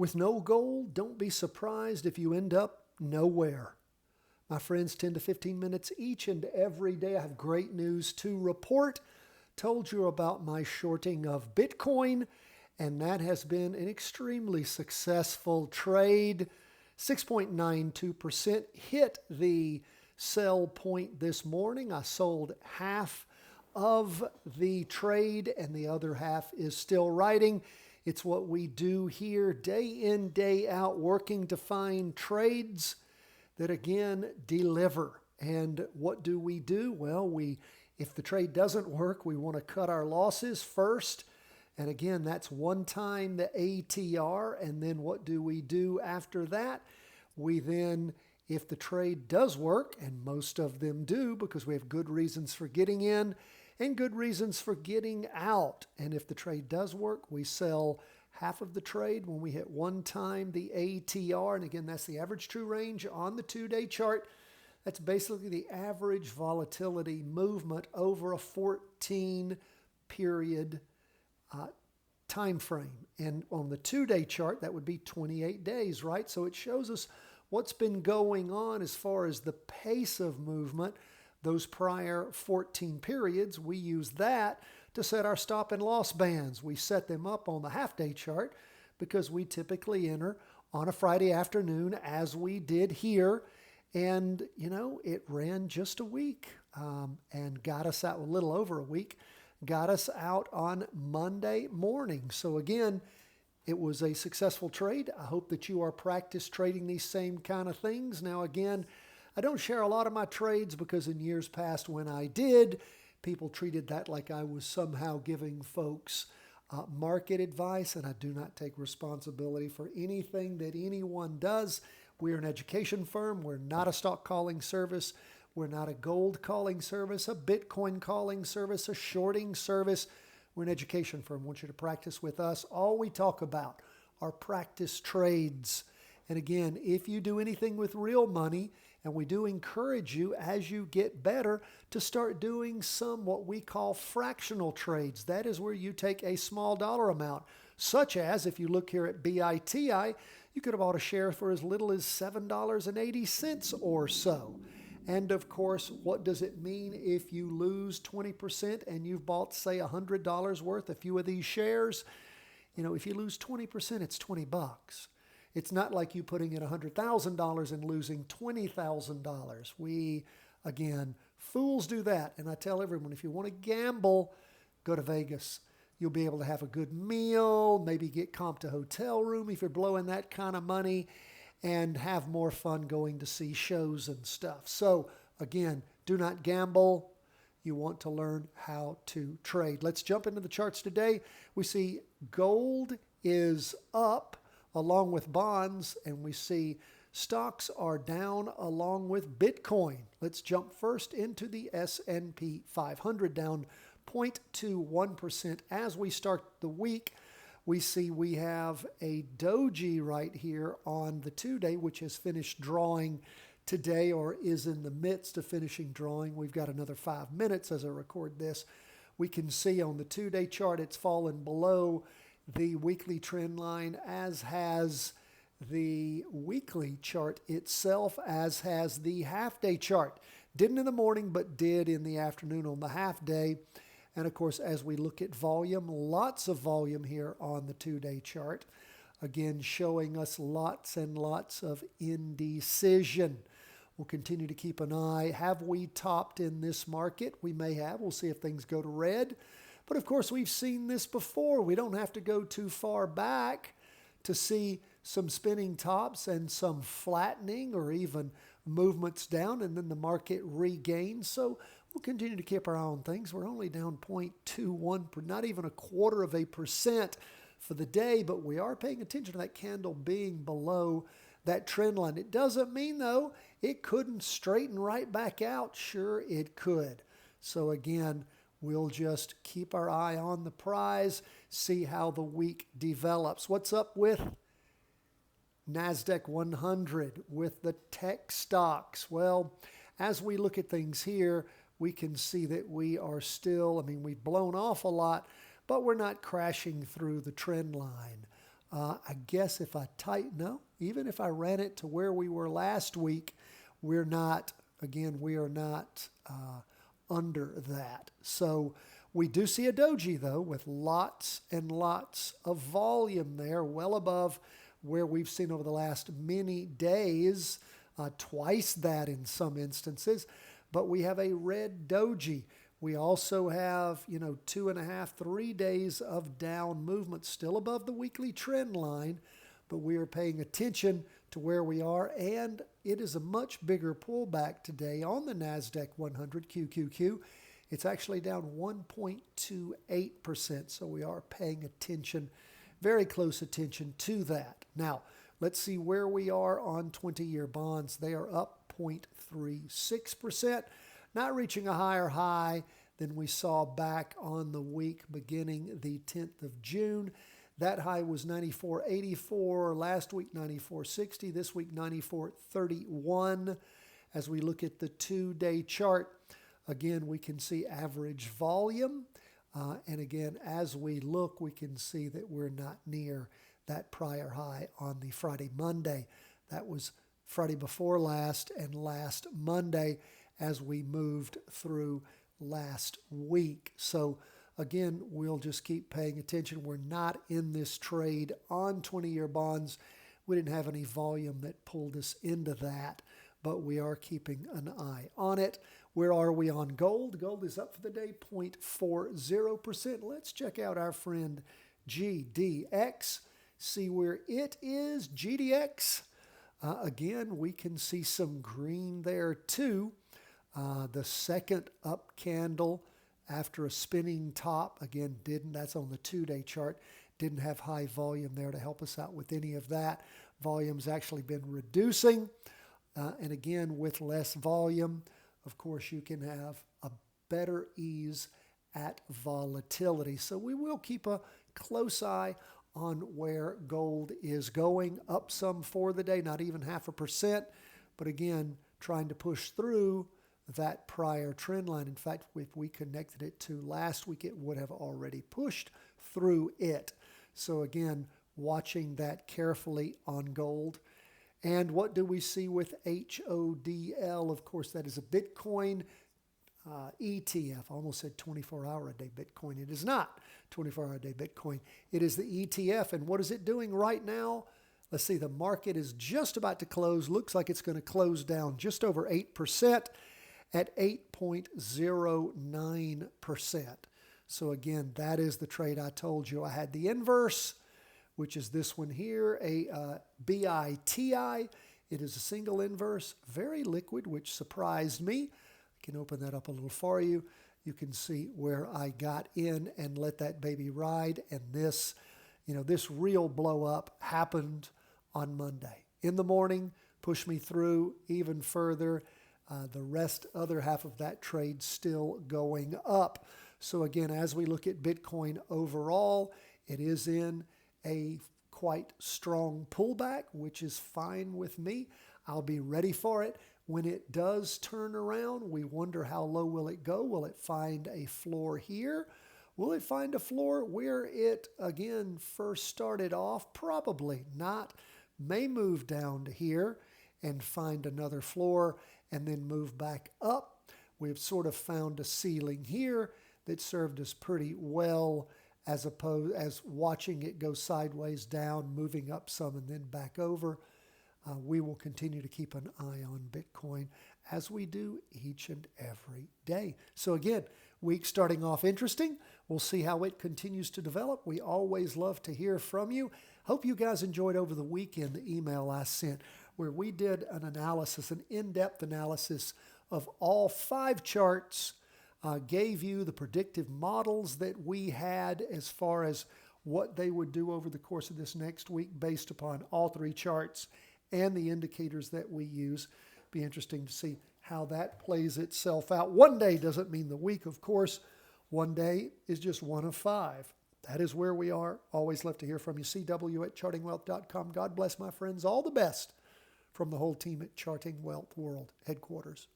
With no goal, don't be surprised if you end up nowhere. My friends, 10 to 15 minutes each and every day. I have great news to report. Told you about my shorting of Bitcoin, and that has been an extremely successful trade. 6.92% hit the sell point this morning. I sold half of the trade, and the other half is still riding. It's what we do here day in, day out, working to find trades that, again, deliver. And what do? Well, if the trade doesn't work, we want to cut our losses first. And again, that's one time the ATR. And then what do we do after that? We then, if the trade does work, and most of them do because we have good reasons for getting in and good reasons for getting out. And if the trade does work, we sell half of the trade when we hit one time the ATR. And again, that's the average true range on the 2-day chart. That's basically the average volatility movement over a 14-period time frame. And on the 2-day chart, that would be 28 days, right? So it shows us what's been going on as far as the pace of movement. Those prior 14 periods, we use that to set our stop and loss bands. We set them up on the half-day chart because we typically enter on a Friday afternoon, as we did here. And, it ran just a week and got us out a little over a week, got us out on Monday morning. So again, it was a successful trade. I hope that you are practice trading these same kind of things. Now, again, I don't share a lot of my trades because in years past when I did, people treated that like I was somehow giving folks market advice, and I do not take responsibility for anything that anyone does. We're an education firm. We're not a stock calling service. We're not a gold calling service, a Bitcoin calling service, a shorting service. We're an education firm. I want you to practice with us. All we talk about are practice trades. And again, if you do anything with real money, and we do encourage you as you get better to start doing some what we call fractional trades. That is where you take a small dollar amount, such as if you look here at BITI, you could have bought a share for as little as $7.80 or so. And of course, what does it mean if you lose 20% and you've bought, say, $100 worth, a few of these shares? If you lose 20%, it's $20. It's not like you putting in $100,000 and losing $20,000. Again, fools do that. And I tell everyone, if you want to gamble, go to Vegas. You'll be able to have a good meal, maybe get comped a hotel room if you're blowing that kind of money, and have more fun going to see shows and stuff. So again, do not gamble. You want to learn how to trade. Let's jump into the charts today. We see gold is up along with bonds, and we see stocks are down along with Bitcoin. Let's jump first into the S&P 500, down 0.21% as we start the week. We see we have a doji right here on the 2-day, which has finished drawing today or is in the midst of finishing drawing. We've got another 5 minutes as I record this. We can see on the 2-day chart it's fallen below the weekly trend line, as has the weekly chart itself, as has the half-day chart. Didn't in the morning, but did in the afternoon on the half-day. And of course, as we look at volume, lots of volume here on the 2-day chart. Again, showing us lots and lots of indecision. We'll continue to keep an eye. Have we topped in this market? We may have. We'll see if things go to red. But of course, we've seen this before. We don't have to go too far back to see some spinning tops and some flattening or even movements down, and then the market regains. So we'll continue to keep our eye on things. We're only down 0.21, not even 0.25% for the day, but we are paying attention to that candle being below that trend line. It doesn't mean, though, it couldn't straighten right back out. Sure, it could. So again, we'll just keep our eye on the prize, see how the week develops. What's up with NASDAQ 100, with the tech stocks? Well, as we look at things here, we can see that we are still, we've blown off a lot, but we're not crashing through the trend line. I guess if I no, even if I ran it to where we were last week, we are not under that. So we do see a doji, though, with lots and lots of volume there, well above where we've seen over the last many days, twice that in some instances. But we have a red doji. We also have, 2.5, 3 days of down movement, still above the weekly trend line, but we are paying attention to where we are, and it is a much bigger pullback today on the NASDAQ 100 QQQ. It's actually down 1.28%, so we are paying attention, very close attention to that. Now, let's see where we are on 20-year bonds. They are up 0.36%, not reaching a higher high than we saw back on the week beginning the 10th of June. That high was 94.84, last week 94.60, this week 94.31. As we look at the 2-day chart, again, we can see average volume. And again, as we look, we can see that we're not near that prior high on the Friday, Monday. That was Friday before last and last Monday as we moved through last week. So again, we'll just keep paying attention. We're not in this trade on 20-year bonds. We didn't have any volume that pulled us into that, but we are keeping an eye on it. Where are we on gold? Gold is up for the day 0.40%. Let's check out our friend GDX, see where it is. GDX, again, we can see some green there too. The second up candle after a spinning top, again, that's on the 2-day chart, didn't have high volume there to help us out with any of that. Volume's actually been reducing. And again, with less volume, of course, you can have a better ease at volatility. So we will keep a close eye on where gold is going. Up some for the day, not even 0.5%. But again, trying to push through that prior trend line. In fact, if we connected it to last week, it would have already pushed through it. So again, watching that carefully on gold. And what do we see with HODL? Of course, that is a Bitcoin ETF. I almost said 24-hour-a-day Bitcoin. It is not 24-hour-a-day Bitcoin. It is the ETF. And what is it doing right now? Let's see, the market is just about to close. Looks like it's going to close down just over 8% at 8.09%. So again, that is the trade I told you. I had the inverse, which is this one here, a BITI. It is a single inverse, very liquid, which surprised me. I can open that up a little for you. You can see where I got in and let that baby ride. And this, this real blow up happened on Monday. In the morning, pushed me through even further. The other half of that trade still going up. So again, as we look at Bitcoin overall, it is in a quite strong pullback, which is fine with me. I'll be ready for it. When it does turn around, we wonder how low will it go? Will it find a floor here? Will it find a floor where it, again, first started off? Probably not. May move down to here and find another floor and then move back up. We've sort of found a ceiling here that served us pretty well as opposed as watching it go sideways down, moving up some and then back over. We will continue to keep an eye on Bitcoin as we do each and every day. So again, week starting off interesting. We'll see how it continues to develop. We always love to hear from you. Hope you guys enjoyed over the weekend the email I sent where we did an analysis, an in-depth analysis of all 5 charts, gave you the predictive models that we had as far as what they would do over the course of this next week based upon all 3 charts and the indicators that we use. Be interesting to see how that plays itself out. One day doesn't mean the week, of course. One day is just one of 5. That is where we are. Always love to hear from you. CW@chartingwealth.com. God bless, my friends. All the best from the whole team at Charting Wealth World Headquarters.